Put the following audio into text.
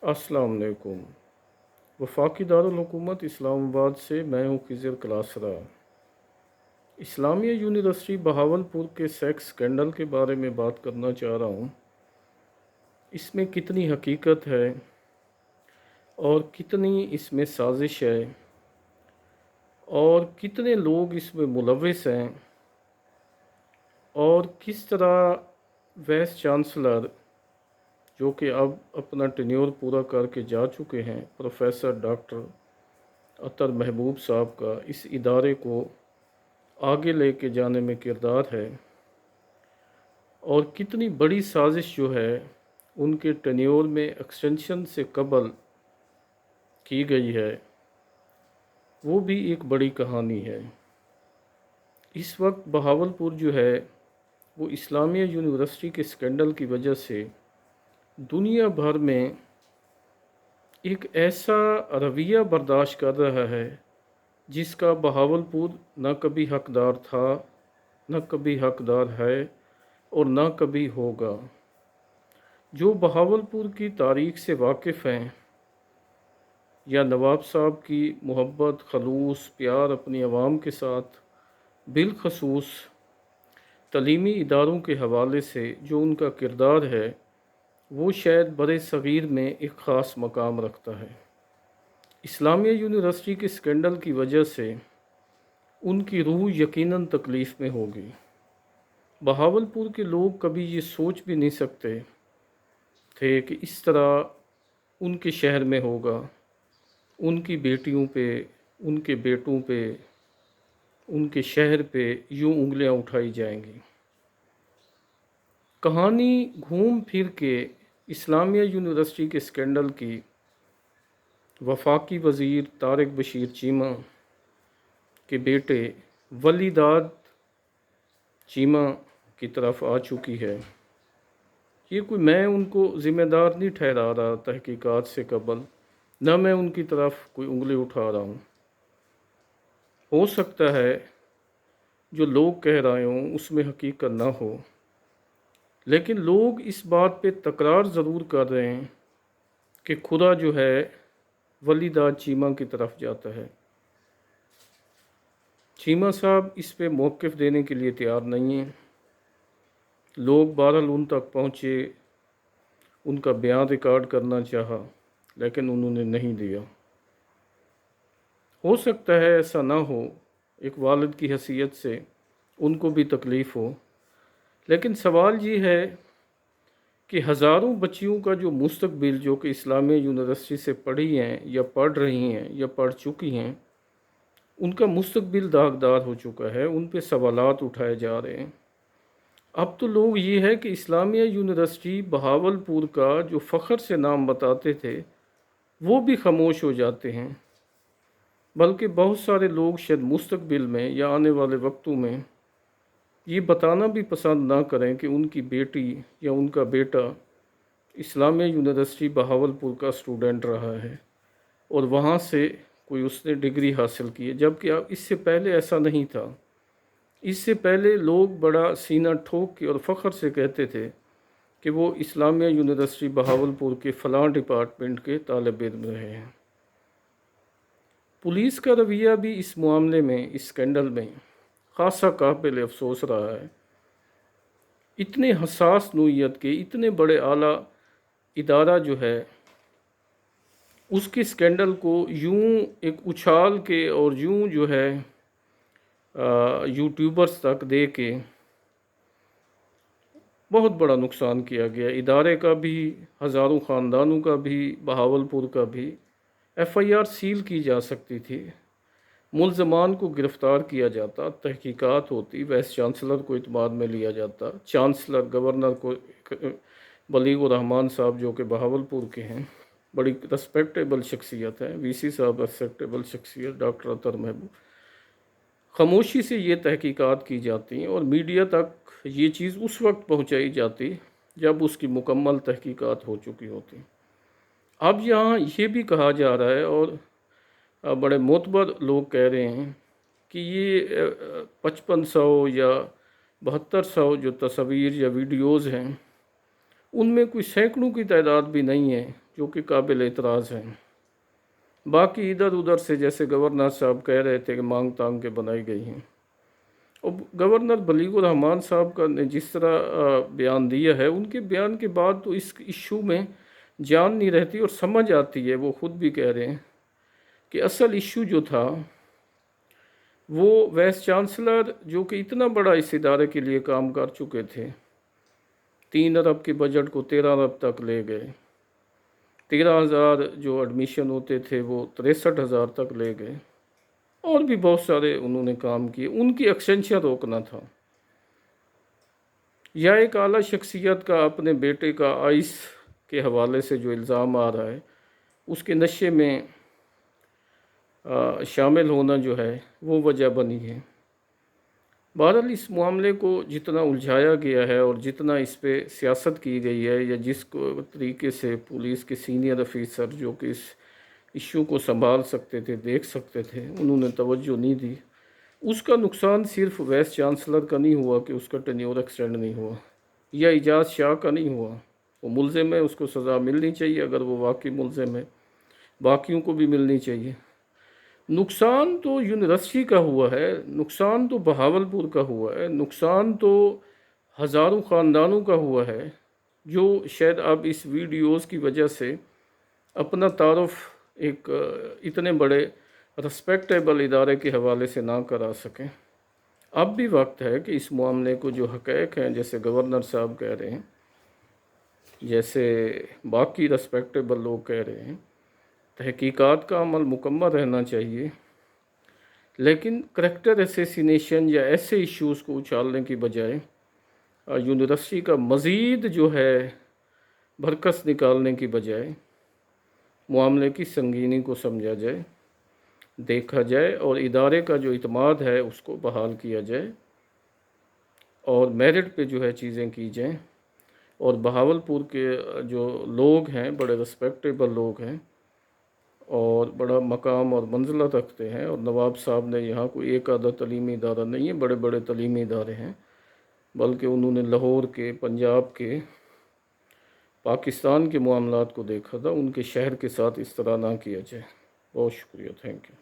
अस्सलाम वालेकुम। वफाकी दारुल हुकूमत इस्लामाबाद से मैं हूँ खिज़र क्लासरा। इस्लामिया यूनिवर्सिटी बहावलपुर के सेक्स स्कैंडल के बारे में बात करना चाह रहा हूँ। इसमें कितनी हकीकत है और कितनी इसमें साजिश है और कितने लोग इसमें मुलविस हैं और किस तरह वाइस चांसलर जो कि अब अपना टेन्योर पूरा करके जा चुके हैं, प्रोफेसर डॉक्टर अतर महबूब साहब का इस इदारे को आगे लेके जाने में किरदार है और कितनी बड़ी साजिश जो है उनके टेन्योर में एक्सटेंशन से कबल की गई है, वो भी एक बड़ी कहानी है। इस वक्त बहावलपुर जो है वो इस्लामिया यूनिवर्सिटी के स्कैंडल की वजह से दुनिया भर में एक ऐसा रवैया बर्दाश्त कर रहा है जिसका बहावलपुर न कभी हकदार था, न कभी हकदार है और न कभी होगा। जो बहावलपुर की तारीख़ से वाकिफ़ हैं या नवाब साहब की मोहब्बत, खलूस, प्यार अपनी आवाम के साथ, बिलखसूस तलीमी इदारों के हवाले से जो उनका किरदार है, वो शायद बड़े सग़ीर में एक ख़ास मकाम रखता है। इस्लामिया यूनिवर्सिटी के स्कैंडल की वजह से उनकी रूह यकीनन तकलीफ़ में होगी। बहावलपुर के लोग कभी ये सोच भी नहीं सकते थे कि इस तरह उनके शहर में होगा, उनकी बेटियों पे, उनके बेटों पे, उनके शहर पे यूं उंगलियां उठाई जाएंगी। कहानी घूम फिर के इस्लामिया यूनिवर्सिटी के स्कैंडल की वफाकी वज़ीर तारिक बशीर चीमा के बेटे वलीदाद चीमा की तरफ आ चुकी है। ये कोई मैं उनको ज़िम्मेदार नहीं ठहरा रहा तहकीकात से कबल, न मैं उनकी तरफ कोई उंगली उठा रहा हूँ। हो सकता है जो लोग कह रहे हों उसमें हकीकत ना हो, लेकिन लोग इस बात पे तकरार ज़रूर कर रहे हैं कि खुदा जो है वलीदाद चीमा की तरफ जाता है। चीमा साहब इस पे मौक़िफ़ देने के लिए तैयार नहीं हैं। लोग बहरहाल उन तक पहुँचे, उनका बयान रिकॉर्ड करना चाहा, लेकिन उन्होंने नहीं दिया। हो सकता है ऐसा ना हो, एक वालिद की हैसियत से उनको भी तकलीफ़ हो, लेकिन सवाल ये है कि हज़ारों बच्चियों का जो मुस्तकबिल जो कि इस्लामिया यूनिवर्सिटी से पढ़ी हैं या पढ़ रही हैं या पढ़ चुकी हैं, उनका मुस्तकबिल दागदार हो चुका है, उन पे सवालात उठाए जा रहे हैं। अब तो लोग ये है कि इस्लामिया यूनिवर्सिटी बहावलपुर का जो फ़ख्र से नाम बताते थे वो भी खामोश हो जाते हैं, बल्कि बहुत सारे लोग शायद मुस्तकबिल में या आने वाले वक्तों में ये बताना भी पसंद ना करें कि उनकी बेटी या उनका बेटा इस्लामिया यूनिवर्सिटी बहावलपुर का स्टूडेंट रहा है और वहाँ से कोई उसने डिग्री हासिल की है, जबकि अब इससे पहले ऐसा नहीं था। इससे पहले लोग बड़ा सीना ठोक के और फ़ख्र से कहते थे कि वो इस्लामिया यूनिवर्सिटी बहावलपुर के फ़लाँ डिपार्टमेंट के तालिब इल्म रहे हैं। पुलिस का रवैया भी इस मामले में, इस स्कैंडल में ख़ासा काबिल अफसोस रहा है। इतने हसास नोयत के इतने बड़े आला इदारा जो है उसके स्कैंडल को यूं एक उछाल के और यूं जो है यूट्यूबर्स तक दे के बहुत बड़ा नुकसान किया गया, इदारे का भी, हज़ारों ख़ानदानों का भी, बहावलपुर का भी। FIR सील की जा सकती थी, मुल्ज़मान को गिरफ़्तार किया जाता, तहकीकात होती, वाइस चांसलर को इत्माद में लिया जाता, चांसलर गवर्नर को बलीग़ुर रहमान साहब जो कि बहावलपुर के हैं, बड़ी रेस्पेक्टेबल शख्सियत है, VC साहब रेस्पेक्टेबल शख्सियत, डॉक्टर अतर महबूब, खामोशी से ये तहकीकात की जाती और मीडिया तक ये चीज़ उस वक्त पहुँचाई जाती जब उसकी मुकम्मल तहकीकात हो चुकी होती। अब यहाँ ये भी कहा जा रहा है और बड़े मोतबर लोग कह रहे हैं कि ये 5500 या 7200 जो तस्वीर या वीडियोज़ हैं उनमें कोई सैकड़ों की तादाद भी नहीं है जो कि काबिल एतराज़ हैं। बाकी इधर उधर से जैसे गवर्नर साहब कह रहे थे कि मांग तांग के बनाई गई हैं। और गवर्नर बलीगुर रहमान साहब का ने जिस तरह बयान दिया है, उनके बयान के बाद तो इस इशू में जान नहीं रहती और समझ आती है। वो खुद भी कह रहे हैं कि असल इशू जो था वो वाइस चांसलर जो कि इतना बड़ा इस इदारे के लिए काम कर चुके थे, 3 अरब के बजट को 13 अरब तक ले गए, 13,000 जो एडमिशन होते थे वो 63,000 तक ले गए, और भी बहुत सारे उन्होंने काम किए। उनकी एक्सटेंशन रोकना था। या एक आला शख्सियत का अपने बेटे का आइस के हवाले से जो इल्ज़ाम आ रहा है, उसके नशे में शामिल होना जो है वो वजह बनी है। बहरहाल इस मामले को जितना उलझाया गया है और जितना इस पे सियासत की गई है, या जिस तरीके से पुलिस के सीनियर अफीसर जो कि इस इशू को संभाल सकते थे, देख सकते थे, उन्होंने तवज्जो नहीं दी, उसका नुकसान सिर्फ वाइस चांसलर का नहीं हुआ कि उसका टेन्योर एक्सटेंड नहीं हुआ, या इजाज़ शाह का नहीं हुआ। वो मुलजिम है, उसको सज़ा मिलनी चाहिए अगर वो वाकई मुलजिम है, बाकियों को भी मिलनी चाहिए। नुकसान तो यूनिवर्सिटी का हुआ है, नुकसान तो बहावलपुर का हुआ है, नुकसान तो हज़ारों ख़ानदानों का हुआ है जो शायद अब इस वीडियोस की वजह से अपना तारुफ एक इतने बड़े रिस्पेक्टेबल इदारे के हवाले से ना करा सकें। अब भी वक्त है कि इस मामले को जो हक़ाइक़ हैं, जैसे गवर्नर साहब कह रहे हैं, जैसे बाकी रिस्पेक्टेबल लोग कह रहे हैं, तहकीकात का अमल मुकम्मल रहना चाहिए, लेकिन करैक्टर असैसिनेशन या ऐसे इश्यूज़ को उछालने की बजाय यूनिवर्सिटी का मज़ीद जो है भरकस निकालने की बजाय मामले की संगीनी को समझा जाए, देखा जाए और इदारे का जो इत्माद है उसको बहाल किया जाए और मेरिट पे जो है चीज़ें की जाएँ। और बहावलपुर के जो लोग हैं बड़े रिस्पेक्टेबल लोग हैं और बड़ा मकाम और मंजिलत रखते हैं, और नवाब साहब ने यहाँ कोई एक आधा तलीमी इदारा नहीं है, बड़े बड़े तलीमी इदारे हैं, बल्कि उन्होंने लाहौर के, पंजाब के, पाकिस्तान के मामलात को देखा था। उनके शहर के साथ इस तरह ना किया जाए। बहुत शुक्रिया, थैंक यू।